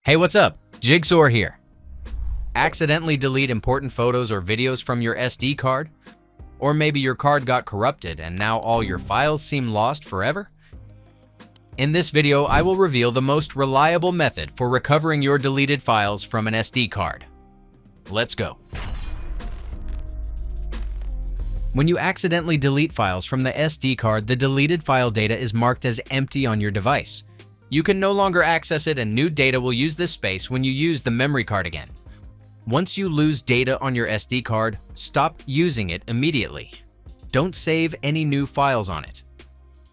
Hey, what's up? Jigxor here. Accidentally delete important photos or videos from your SD card? Or maybe your card got corrupted and now all your files seem lost forever? In this video, I will reveal the most reliable method for recovering your deleted files from an SD card. Let's go. When you accidentally delete files from the SD card, the deleted file data is marked as empty on your device. You can no longer access it, and new data will use this space when you use the memory card again. Once you lose data on your SD card, stop using it immediately. Don't save any new files on it.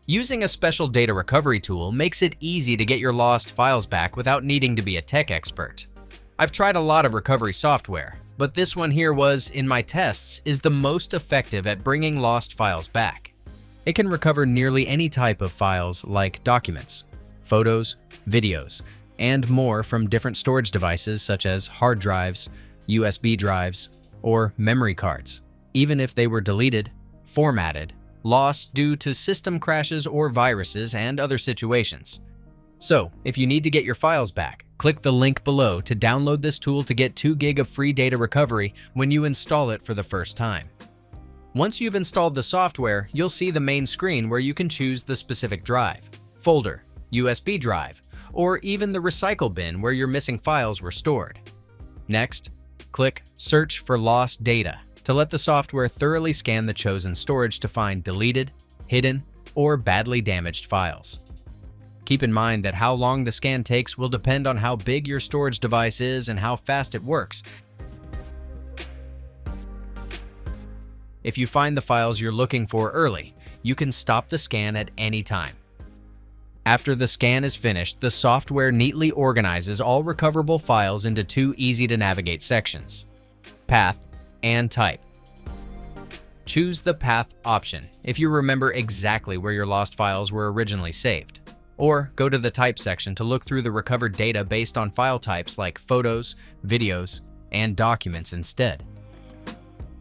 Using a special data recovery tool makes it easy to get your lost files back without needing to be a tech expert. I've tried a lot of recovery software, but this one here was, in my tests, is the most effective at bringing lost files back. It can recover nearly any type of files like documents, photos, videos, and more from different storage devices such as hard drives, USB drives, or memory cards, even if they were deleted, formatted, lost due to system crashes or viruses and other situations. So, if you need to get your files back, click the link below to download this tool to get 2 GB of free data recovery when you install it for the first time. Once you've installed the software, you'll see the main screen where you can choose the specific drive, folder, USB drive, or even the recycle bin where your missing files were stored. Next, click Search for Lost Data to let the software thoroughly scan the chosen storage to find deleted, hidden, or badly damaged files. Keep in mind that how long the scan takes will depend on how big your storage device is and how fast it works. If you find the files you're looking for early, you can stop the scan at any time. After the scan is finished, the software neatly organizes all recoverable files into 2 easy-to-navigate sections: Path and Type. Choose the Path option if you remember exactly where your lost files were originally saved, or go to the Type section to look through the recovered data based on file types like photos, videos, and documents instead.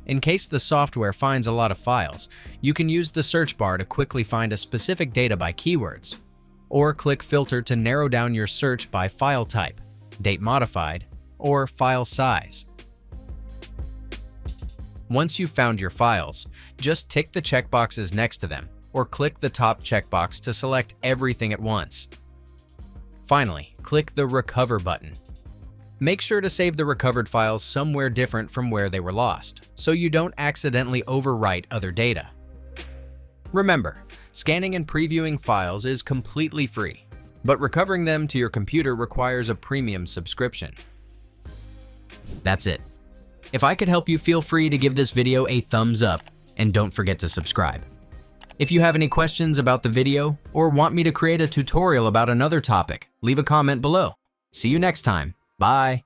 In case the software finds a lot of files, you can use the search bar to quickly find a specific data by keywords, or click Filter to narrow down your search by file type, date modified, or file size. Once you've found your files, just tick the checkboxes next to them, or click the top checkbox to select everything at once. Finally, click the Recover button. Make sure to save the recovered files somewhere different from where they were lost, so you don't accidentally overwrite other data. Remember, scanning and previewing files is completely free, but recovering them to your computer requires a premium subscription. That's it. If I could help you, feel free to give this video a thumbs up, and don't forget to subscribe. If you have any questions about the video or want me to create a tutorial about another topic, leave a comment below. See you next time. Bye.